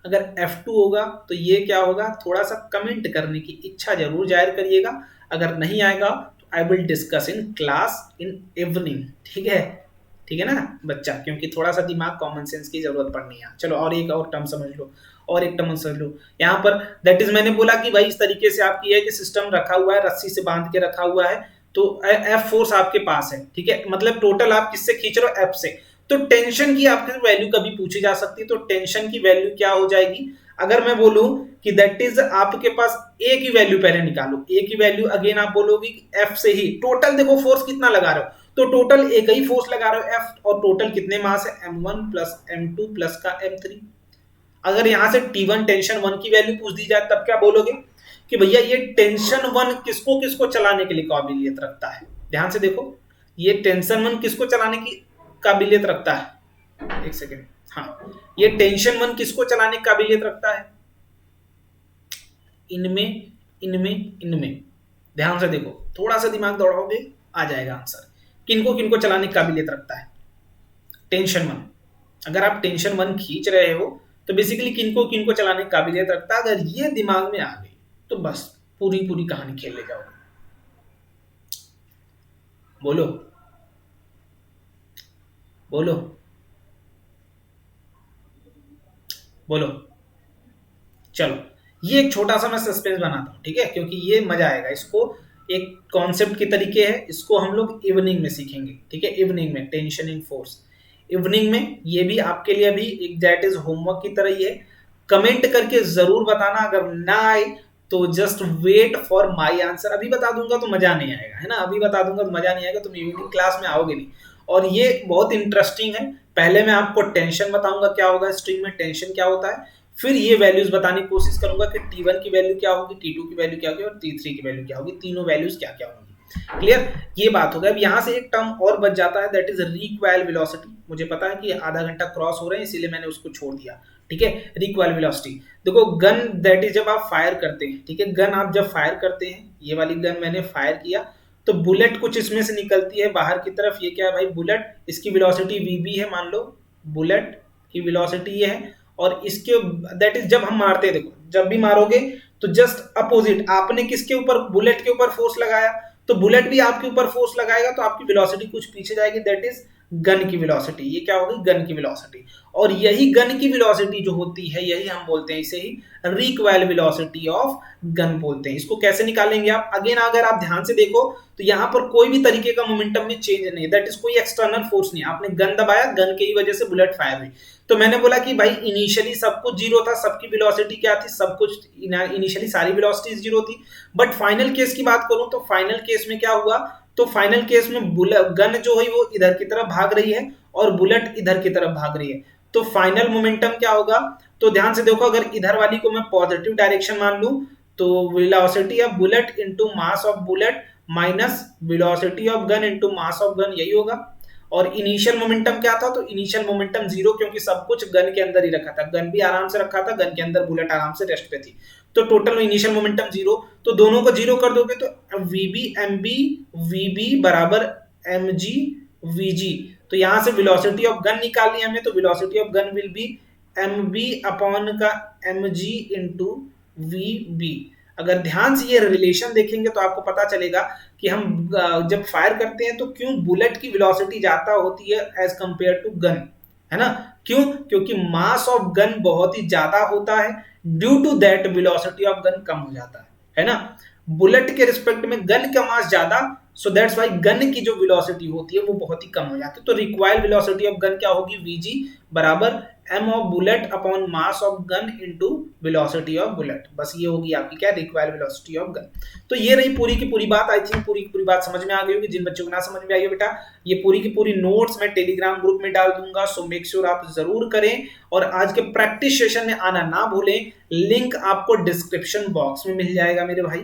अगर F2 होगा तो ये क्या होगा? थोड़ा सा कमेंट करने की इच्छा जरूर जाहिर करिएगा। अगर नहीं आएगा तो I will discuss in class in evening. ठीक है? ठीक है ना बच्चा? क्योंकि थोड़ा सा दिमाग कॉमन सेंस की जरूरत पड़नी है। चलो और एक और टर्म समझ लो, और एक टर्म समझ लो यहाँ पर। दैट इज, मैंने बोला कि भाई इस तरीके से आपकी है कि सिस्टम रखा हुआ है, रस्सी से बांध के रखा हुआ है, तो F फोर्स आपके पास है। ठीक है? मतलब टोटल आप किससे खींच रहे हो? F से। तो टेंशन की आपकी वैल्यू कभी पूछी जा सकती है, तो टेंशन की वैल्यू क्या हो जाएगी? अगर मैं बोलूं कि दैट इज आपके पास ए की वैल्यू पहले निकालो, ए की वैल्यू अगेन आप बोलोगे कि F से ही टोटल देखो फोर्स कितना लगा रहे हो, तो टोटल एक ही फोर्स लगा रहे हो F, और टोटल कितने मास है? M1 प्लस M2 प्लस का M3। अगर यहां से T1 टेंशन 1 की वैल्यू पूछ दी जाए तब क्या बोलोगे? कि भैया ये टेंशन 1 किसको किसको चलाने के लिए काबिलियत रखता है? ध्यान से देखो, ये टेंशन 1 किसको चलाने की काबिलियत रखता है? एक सेकेंड, हाँ, ये टेंशन 1 किसको चलाने की काबिलियत रखता है? इनमें इनमें इनमें। ध्यान से देखो, थोड़ा सा दिमाग दौड़ाओगे आ जाएगा आंसर। किनको किनको चलाने की काबिलियत रखता है? टेंशन 1। अगर आप टेंशन 1 खींच रहे हो तो बेसिकली किनको किनको चलाने की काबिलियत रखता है? अगर ये दिमाग में आ गई तो बस पूरी पूरी कहानी खेल ले जाओगे। बोलो बोलो बोलो। चलो, ये एक छोटा सा मैं सस्पेंस बनाता हूं, ठीक है? क्योंकि ये मजा आएगा। इसको एक कॉन्सेप्ट की तरीके है, इसको हम लोग इवनिंग में सीखेंगे। ठीक है? इवनिंग में टेंशन इन फोर्स, इवनिंग में। ये भी आपके लिए अभी एक दैट इज होमवर्क की तरह ही है। कमेंट करके जरूर बताना, अगर ना आए तो just wait for my answer. अभी बता दूंगा तो मजा नहीं आएगा, है ना? अभी बता दूंगा तो मजा नहीं आएगा, तुम इवनिंग क्लास में आओगे नहीं। और ये बहुत इंटरेस्टिंग है। पहले मैं आपको टेंशन बताऊंगा क्या होगा, स्ट्रिंग में टेंशन क्या होता है, फिर ये वैल्यूज बताने की कोशिश करूंगा कि T1 की वैल्यू क्या होगी, T2 की वैल्यू क्या होगी और T3 की वैल्यू क्या होगी, तीनों वैल्यूज क्या क्या होंगी। क्लियर? ये बात हो गया। अब यहाँ से एक टर्म और बच जाता है, दैट इज रिक्वायल वेलोसिटी। मुझे पता है कि आधा घंटा क्रॉस हो रहे हैं, इसीलिए मैंने उसको छोड़ दिया। ठीक है? Recoil velocity. देखो, गन दैट इज जब आप फायर करते हैं, ठीक है, गन आप जब फायर करते हैं, ये वाली गन मैंने फायर किया तो बुलेट कुछ इसमें से निकलती है बाहर की तरफ। ये क्या है भाई? बुलेट। इसकी वेलोसिटी वीबी है, मान लो बुलेट की वेलोसिटी ये है। और इसके दैट इज जब हम मारते हैं, देखो जब भी मारोगे तो जस्ट अपोजिट, आपने किसके ऊपर? बुलेट के ऊपर फोर्स लगाया, तो बुलेट भी आपके ऊपर फोर्स लगाएगा, तो आपकी वेलोसिटी कुछ पीछे जाएगी, दैट इज गन की वेलोसिटी। ये क्या होगी? गन की वेलोसिटी। और यही गन की वेलोसिटी जो होती है, यही हम बोलते हैं इसे ही रिकॉइल वेलोसिटी ऑफ गन बोलते हैं। इसको कैसे निकालेंगे आप? अगेन अगर आप ध्यान से देखो तो यहाँ पर कोई भी तरीके का मोमेंटम में चेंज नहीं, दैट इज कोई एक्सटर्नल फोर्स नहीं। आपने गन दबाया, गन की वजह से बुलेट फायर हुई। तो मैंने बोला कि भाई इनिशियली सब कुछ जीरो था, सबकी वेलोसिटी क्या थी? सब कुछ इनिशियली सारी वेलोसिटी जीरो थी। बट फाइनल केस की बात करूं तो फाइनल केस में क्या हुआ? तो फाइनल केस में गन जो है वो इधर की तरफ भाग रही है और बुलेट इधर की तरफ भाग रही है। तो फाइनल मोमेंटम क्या होगा? तो ध्यान से देखो, अगर इधर वाली को मैं पॉजिटिव डायरेक्शन मान लूं तो velocity of bullet into mass of bullet minus velocity of gun into mass of gun, यही होगा। और इनिशियल मोमेंटम क्या था? तो इनिशियल मोमेंटम जीरो, क्योंकि सब कुछ गन के अंदर ही रखा था, गन भी आराम से रखा था, गन के अंदर बुलेट आराम से रेस्ट पे थी। तो टोटल इनिशियल मोमेंटम जीरो, तो दोनों को जीरो कर दोगे तो वीबी एमबी वीबी बराबर एमजी वीजी। तो यहां से वेलोसिटी ऑफ गन निकालनी है हमें, तो velocity of gun will be MB upon का एमजी इंटू वीबी। अगर ध्यान से ये रिलेशन देखेंगे तो आपको पता चलेगा कि हम जब फायर करते हैं तो क्यों बुलेट की वेलोसिटी ज्यादा होती है एज कंपेयर टू गन, है ना? क्यों? क्योंकि मास ऑफ गन बहुत ही ज्यादा होता है, due to that velocity of gun कम हो जाता है ना? बुलेट के रिस्पेक्ट में गन का मास ज्यादा, सो दैट्स व्हाई गन की जो वेलोसिटी होती है वो बहुत ही कम हो जाती है। तो रिक्वायर्ड वेलोसिटी ऑफ गन क्या होगी? वीजी बराबर m of bullet upon mass of gun into velocity of bullet. बस ये होगी आपकी क्या, रिक्वायर्ड वेलोसिटी ऑफ गन। तो ये रही पूरी की पूरी बात। आई थिंक पूरी की पूरी बात समझ में आ गई होगी। जिन बच्चों को ना समझ में आई हो बेटा, ये पूरी की पूरी नोट्स मैं टेलीग्राम ग्रुप में डाल दूंगा, सो मेक श्योर आप जरूर करें। और आज के प्रैक्टिस सेशन में आना ना भूलें, लिंक आपको डिस्क्रिप्शन बॉक्स में मिल जाएगा मेरे भाई,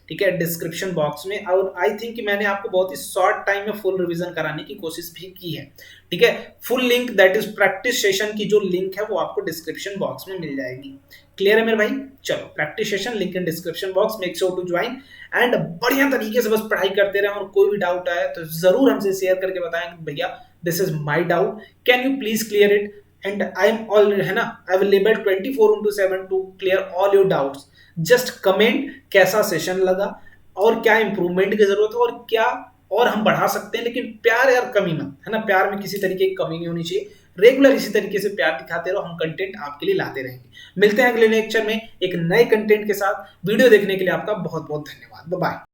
ठीक है, डिस्क्रिप्शन बॉक्स में। और आई थिंक कि मैंने आपको बहुत ही शॉर्ट टाइम में फुल रिवीजन कराने की कोशिश भी की है, ठीक है। Full link that is practice session की जो लिंक है वो आपको डिस्क्रिप्शन बॉक्स में मिल जाएगी। क्लियर है मेरे भाई? चलो, practice session link in description box, make sure to join and बढ़िया तरीके से बस पढ़ाई करते रहे। और कोई भी डाउट आए तो जरूर हमसे शेयर करके बताएं कि भैया this is my doubt, can you please clear it, and I am all है ना available 24/7 to clear all your doubts. Just comment कैसा सेशन लगा और क्या इंप्रूवमेंट की जरूरत है और क्या और हम बढ़ा सकते हैं। लेकिन प्यार यार कमी मत, है ना, प्यार में किसी तरीके की कमी नहीं होनी चाहिए। रेगुलर इसी तरीके से प्यार दिखाते रहो, हम कंटेंट आपके लिए लाते रहेंगे। मिलते हैं अगले लेक्चर में एक नए कंटेंट के साथ। वीडियो देखने के लिए आपका बहुत बहुत धन्यवाद। Bye bye.